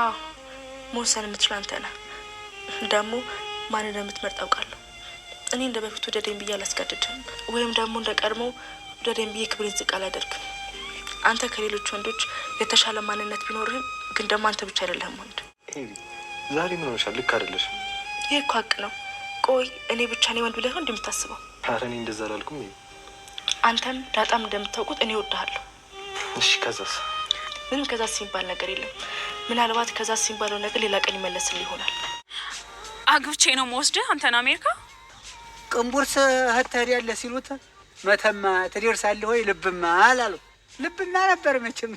አዎ መወሰን የምትችል አንተ ነህ። ደግሞ ማን እንደምትመርጥ አውቃለሁ። እኔ እንደ በፊቱ ወደደኝ ብዬ አላስገድድም፣ ወይም ደግሞ እንደ ቀድሞ ወደደኝ ብዬ ክብሬን ዝቅ አላደርግም። አንተ ከሌሎች ወንዶች የተሻለ ማንነት ቢኖርህም ግን ደግሞ አንተ ብቻ አይደለህም ወንድ። ዛሬ ምን ሆነሻል? ልክ አይደለሽም። ይህ እኮ ሀቅ ነው። ቆይ እኔ ብቻ ነኝ ወንድ ብለህ እንደምታስበው? ኧረ እኔ እንደዛ አላልኩም። አንተም ዳጣም እንደምታውቁት እኔ እወድሃለሁ። እሺ ከዛስ? ምንም ከዛስ የሚባል ነገር የለም። ምናልባት ከዛስ የሚባለው ነገር ሌላ ቀን ይመለስልህ ይሆናል። አግብቼ ነው የምወስድህ አንተን አሜሪካ። ቅንቡርስ ህተድ ያለ ሲሉት መተማ ትደርሳለህ ወይ ልብማ አላሉ። ልብማ ነበር መቼም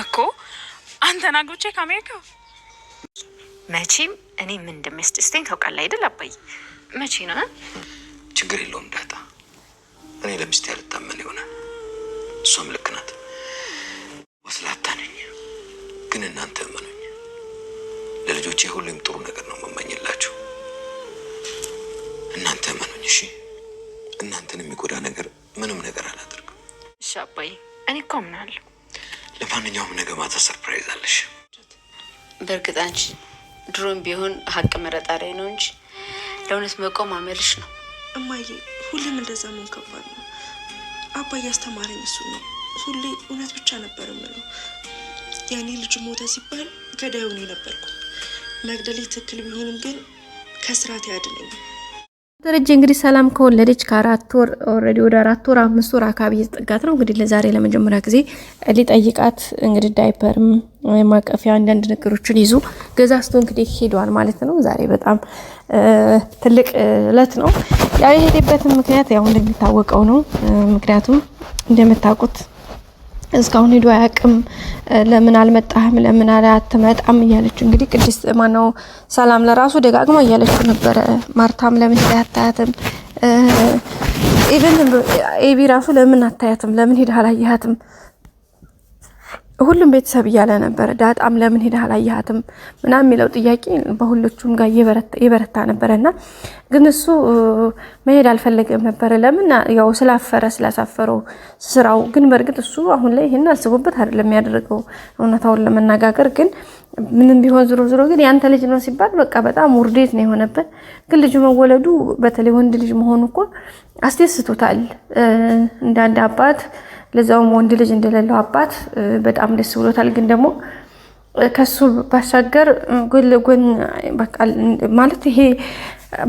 እኮ አንተን አግብቼ ከአሜሪካ መቼም እኔ ምን እንደሚያስደስተኝ ታውቃለህ አይደል አባዬ? መቼ ነው? ችግር የለውም ዳጣ። እኔ ለሚስቴ ያልታመን ይሆናል፣ እሷም ልክ ናት። ወስላታ ነኝ፣ ግን እናንተ እመኑኝ። ለልጆቼ ሁሌም ጥሩ ነገር ነው መመኝላችሁ። እናንተ እመኑኝ እሺ? እናንተን የሚጎዳ ነገር ምንም ነገር አላደርግም። እሺ አባዬ፣ እኔ እኮ አምናለሁ። ለማንኛውም ነገ ማታ ሰርፕራይዝ አለሽ። በእርግጥ አንቺ ድሮም ቢሆን ሀቅ መረጣሪያ ነው እንጂ ለእውነት መቆም አመልሽ ነው። እማዬ ሁሌም እንደዛ መሆን ከባድ ነው። አባዬ አስተማረኝ እሱ ነው። ሁሌ እውነት ብቻ ነበር የምለው። ያኔ ልጅ ሞተ ሲባል ገዳዩን ነበርኩ። መግደሌ ትክክል ቢሆንም ግን ከስራት ያድነኝ። ደረጀ እንግዲህ ሰላም ከወለደች ከ4 ወር ኦልሬዲ ወደ 4 ወር 5 ወር አካባቢ እየተጠጋት ነው። እንግዲህ ለዛሬ ለመጀመሪያ ጊዜ ሊጠይቃት እንግዲህ ዳይፐርም ማቀፊያ አንዳንድ ነገሮችን ይዞ ገዛስቶ እንግዲህ ሄዷል ማለት ነው። ዛሬ በጣም ትልቅ እለት ነው። ያው የሄደበትን ምክንያት ያው እንደሚታወቀው ነው። ምክንያቱም እንደምታውቁት እስካሁን ሄዶ አያውቅም። ለምን አልመጣህም ለምን አትመጣም እያለች እንግዲህ ቅድስት ማነው ሰላም ለራሱ ደጋግማ እያለች ነበረ። ማርታም ለምን ሄዳ አታያትም? ኢቭን ኤቢ ራሱ ለምን አታያትም? ለምን ሄዳ አላየሃትም? ሁሉም ቤተሰብ እያለ ነበር። ዳጣም ለምን ሄዳ አላየሃትም ምናምን የሚለው ጥያቄ በሁሉም ጋር የበረታ ነበርና ግን እሱ መሄድ አልፈለገም ነበር። ለምን ያው ስላሳፈረው ስራው። ግን በእርግጥ እሱ አሁን ላይ ይሄን አስቦበት አይደለም ያደረገው እውነታውን ለመናገር። ግን ምንም ቢሆን ዝሮ ግን ያንተ ልጅ ነው ሲባል በቃ በጣም ውርዴት ነው የሆነበት። ግን ልጁ መወለዱ በተለይ ወንድ ልጅ መሆኑ እኮ አስደስቶታል። እንዳንድ አባት ለዛውም ወንድ ልጅ እንደሌለው አባት በጣም ደስ ብሎታል። ግን ደግሞ ከሱ ባሻገር ጎን ለጎን በቃ ማለት ይሄ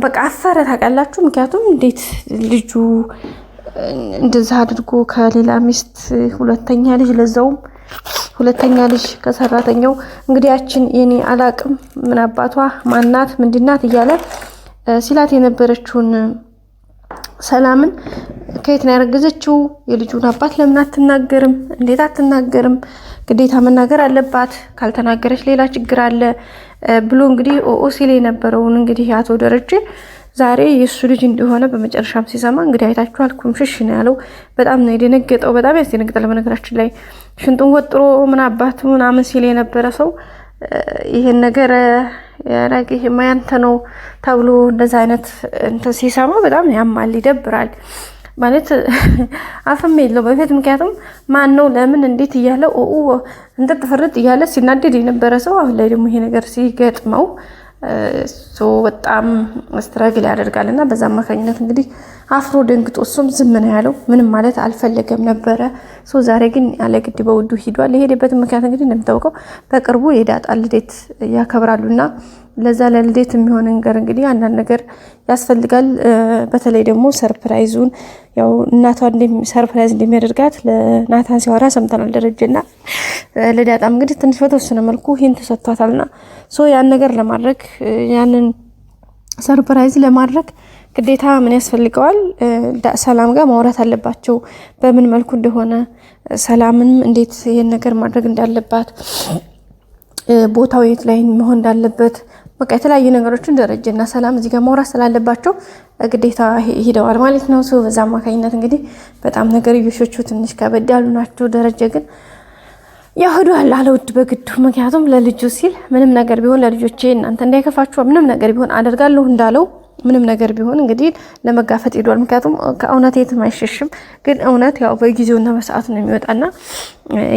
በቃ አፈረ ታውቃላችሁ። ምክንያቱም እንዴት ልጁ እንደዛ አድርጎ ከሌላ ሚስት ሁለተኛ ልጅ ለዛውም ሁለተኛ ልጅ ከሰራተኛው እንግዲህ ያችን የኔ አላቅም ምን አባቷ ማናት ምንድናት እያለ ሲላት የነበረችውን ሰላምን ከየት ነው ያረገዘችው? የልጁን አባት ለምን አትናገርም? እንዴት አትናገርም? ግዴታ መናገር አለባት። ካልተናገረች ሌላ ችግር አለ ብሎ እንግዲህ ኦሲሌ የነበረውን እንግዲህ አቶ ደረጀ ዛሬ የሱ ልጅ እንደሆነ በመጨረሻም ሲሰማ እንግዲህ አይታችኋል። ኩምሽሽ ነው ያለው። በጣም ነው የደነገጠው። በጣም ያስደነግጣል። በነገራችን ላይ ሽንጡን ወጥሮ ምን አባቱ ምናምን ሲል የነበረ ሰው ይሄን ነገር ያረገ ማያንተ ነው ተብሎ እንደዛ አይነት እንትን ሲሰማ በጣም ያማል፣ ይደብራል። ማለት አፍም የለው በፊት። ምክንያቱም ማን ነው ለምን እንዴት እያለ እንትን ተፈረጥ እያለ ሲናደድ የነበረ ሰው አሁን ላይ ደግሞ ይሄ ነገር ሲገጥመው በጣም ስትራግል ያደርጋልና በዛ አማካኝነት እንግዲህ አፍሮ ደንግጦ እሱም ዝም ነው ያለው። ምንም ማለት አልፈለገም ነበረ። ዛሬ ግን ያለ ግድ በውዱ ሂዷል። የሄደበት ምክንያት እንግዲህ እንደምታውቀው በቅርቡ የዳጣ ልደት ያከብራሉና ለዛ ለልደት የሚሆን ነገር እንግዲህ አንዳንድ ነገር ያስፈልጋል። በተለይ ደግሞ ሰርፕራይዙን ያው እናቷ ሰርፕራይዝ እንደሚያደርጋት ለናታን ሲያወራ ሰምተናል ደረጀና ለዳጣም እንግዲህ ትንሽ በተወሰነ መልኩ ይሄን ተሰጥቷታልና ያን ነገር ለማድረግ ያንን ሰርፕራይዝ ለማድረግ ግዴታ ምን ያስፈልገዋል? ሰላም ጋር ማውራት አለባቸው። በምን መልኩ እንደሆነ ሰላምም እንዴት ይሄን ነገር ማድረግ እንዳለባት ቦታው የት ላይ መሆን እንዳለበት በቃ የተለያዩ ነገሮችን ደረጀና ሰላም እዚህ ጋር ማውራት ስላለባቸው ግዴታ ሄደዋል ማለት ነው። በዛ አማካኝነት እንግዲህ በጣም ነገር ይሾቹ ትንሽ ከበድ ያሉ ናቸው። ደረጀ ግን ያህዱአል አለውድ በግዱ። ምክንያቱም ለልጁ ሲል ምንም ነገር ቢሆን ለልጆቼ እናንተ እንዳይከፋችሁ ምንም ነገር ቢሆን አደርጋለሁ እንዳለው ምንም ነገር ቢሆን እንግዲህ ለመጋፈጥ ሄዷል። ምክንያቱም ከእውነት የትም አይሸሽም። ግን እውነት ያው በጊዜውና በሰዓቱ ነው የሚወጣና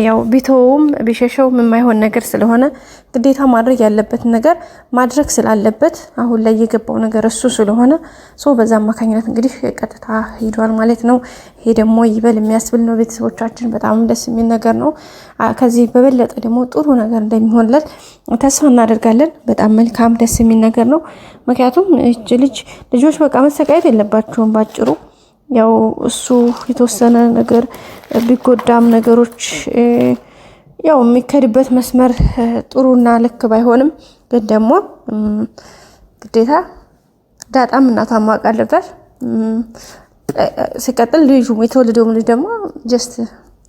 ያው ቢተውም ቢሸሸውም የማይሆን ነገር ስለሆነ ግዴታ ማድረግ ያለበት ነገር ማድረግ ስላለበት አሁን ላይ የገባው ነገር እሱ ስለሆነ በዛ አማካኝነት እንግዲህ ቀጥታ ሄዷል ማለት ነው። ይሄ ደግሞ ይበል የሚያስብል ነው። ቤተሰቦቻችን በጣም ደስ የሚል ነገር ነው። ከዚህ በበለጠ ደግሞ ጥሩ ነገር እንደሚሆንለት ተስፋ እናደርጋለን። በጣም መልካም ደስ የሚል ነገር ነው። ምክንያቱም ልጆች በቃ መሰቃየት የለባቸውም ባጭሩ። ያው እሱ የተወሰነ ነገር ቢጎዳም ነገሮች ያው የሚከድበት መስመር ጥሩና ልክ ባይሆንም ግን ደግሞ ግዴታ ዳጣም እናቷን ማወቅ አለበት። ሲቀጥል ልጁ የተወለደው ልጅ ደግሞ ጀስት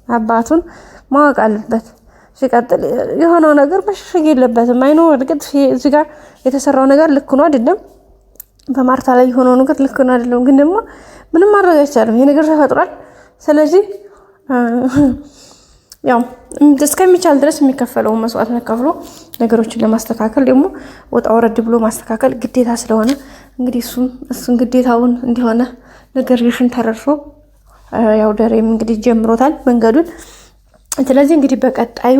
አባቱን ማወቅ አለበት። ሲቀጥል የሆነው ነገር መሸሸግ የለበትም። አይኖ እርግጥ እዚህ ጋር የተሰራው ነገር ልክ ነው አይደለም፣ በማርታ ላይ የሆነው ነገር ልክ ነው አይደለም፣ ግን ደግሞ ምንም ማድረግ አይቻልም። ይሄ ነገር ተፈጥሯል። ስለዚህ ያው እስከሚቻል ድረስ የሚከፈለው መስዋዕትነት ከፍሎ ነገሮችን ለማስተካከል ደግሞ ወጣ ወረድ ብሎ ማስተካከል ግዴታ ስለሆነ እንግዲህ እሱን ግዴታውን እንዲሆነ ነገር ይሽን ተረርፎ ያው ደሬም እንግዲህ ጀምሮታል መንገዱን። ስለዚህ እንግዲህ በቀጣዩ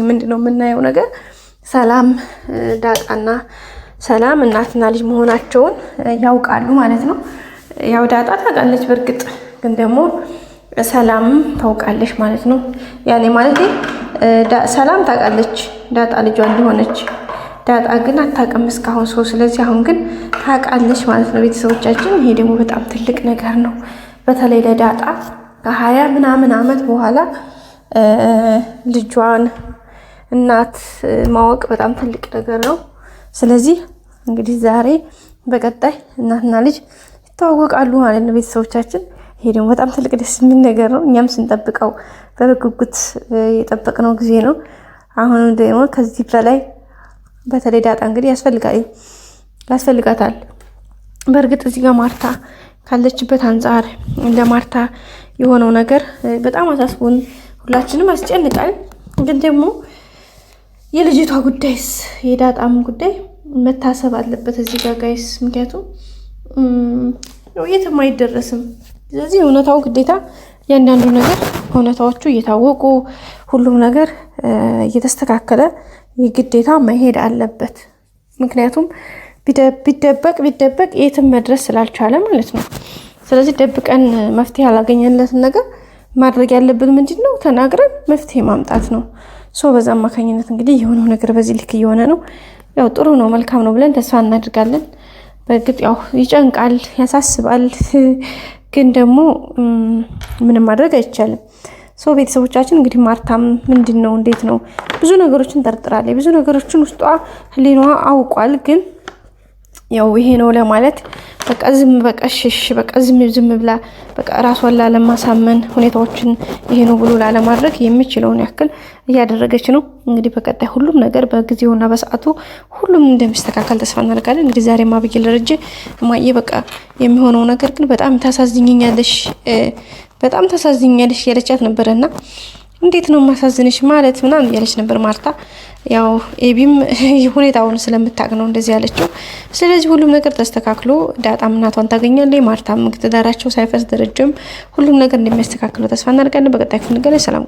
ምንድነው የምናየው ነገር ሰላም ዳጣና ሰላም እናትና ልጅ መሆናቸውን ያውቃሉ ማለት ነው። ያው ዳጣ ታውቃለች በእርግጥ ግን ደግሞ ሰላም ታውቃለች ማለት ነው። ያኔ ማለት ሰላም ታውቃለች ዳጣ ልጇ እንደሆነች፣ ዳጣ ግን አታውቅም እስካሁን ስለዚህ አሁን ግን ታውቃለች ማለት ነው ቤተሰቦቻችን። ይሄ ደግሞ በጣም ትልቅ ነገር ነው። በተለይ ለዳጣ ከ20 ምናምን ዓመት በኋላ ልጇን እናት ማወቅ በጣም ትልቅ ነገር ነው። ስለዚህ እንግዲህ ዛሬ በቀጣይ እናትና ልጅ ይተዋወቃሉ ማለት ነው ቤተሰቦቻችን። ይሄ ደግሞ በጣም ትልቅ ደስ የሚል ነገር ነው። እኛም ስንጠብቀው በጉጉት የጠበቅነው ጊዜ ነው። አሁን ደግሞ ከዚህ በላይ በተለይ ዳጣ እንግዲህ ያስፈልጋታል። በእርግጥ እዚህ ጋር ማርታ ካለችበት አንጻር ለማርታ የሆነው ነገር በጣም አሳስቦን ሁላችንም አስጨንቃል። ግን ደግሞ የልጅቷ ጉዳይስ የዳጣም ጉዳይ መታሰብ አለበት እዚህ ጋር ጋይስ። ምክንያቱም የትም አይደረስም። ስለዚህ እውነታው ግዴታ እያንዳንዱ ነገር እውነታዎቹ እየታወቁ ሁሉም ነገር እየተስተካከለ የግዴታ መሄድ አለበት። ምክንያቱም ቢደበቅ የትም መድረስ ስላልቻለ ማለት ነው። ስለዚህ ደብቀን መፍትሄ ያላገኘለትን ነገር ማድረግ ያለብን ምንድነው? ተናግረን መፍትሄ ማምጣት ነው። በዛ አማካኝነት እንግዲህ የሆነው ነገር በዚህ ልክ እየሆነ ነው። ያው ጥሩ ነው መልካም ነው ብለን ተስፋ እናደርጋለን። በእርግጥ ያው ይጨንቃል፣ ያሳስባል፣ ግን ደግሞ ምንም ማድረግ አይቻልም። ቤተሰቦቻችን እንግዲህ ማርታም ምንድነው እንዴት ነው ብዙ ነገሮችን ጠርጥራለች። ብዙ ነገሮችን ውስጧ ህሊናዋ አውቋል። ግን ያው ይሄ ነው ለማለት በቃ ዝም ብላ በቃ ራሷን ላለማሳመን ሁኔታዎችን ይሄ ነው ብሎ ላለማድረግ የሚችለውን ያክል እያደረገች ነው። እንግዲህ በቀጣይ ሁሉም ነገር በጊዜውና በሰዓቱ ሁሉም እንደሚስተካከል ተስፋ እናደርጋለን። እንግዲህ ዛሬ ማብየል ደረጀ ማየ በቃ የሚሆነው ነገር ግን በጣም ታሳዝኛለሽ ያለቻት ነበርና እንዴት ነው ማሳዝንሽ ማለት ምናምን ያለች ነበር ማርታ። ያው ኤቢም ሁኔታውን ስለምታውቅ ነው እንደዚህ ያለችው። ስለዚህ ሁሉም ነገር ተስተካክሎ ዳጣም እናቷን ታገኛለች። ማርታም ትዳራቸው ሳይፈርስ ደረጀም ሁሉም ነገር እንደሚያስተካክለው ተስፋ እናደርጋለን። በቀጣይ ክፍል እንገናኝ። ሰላም።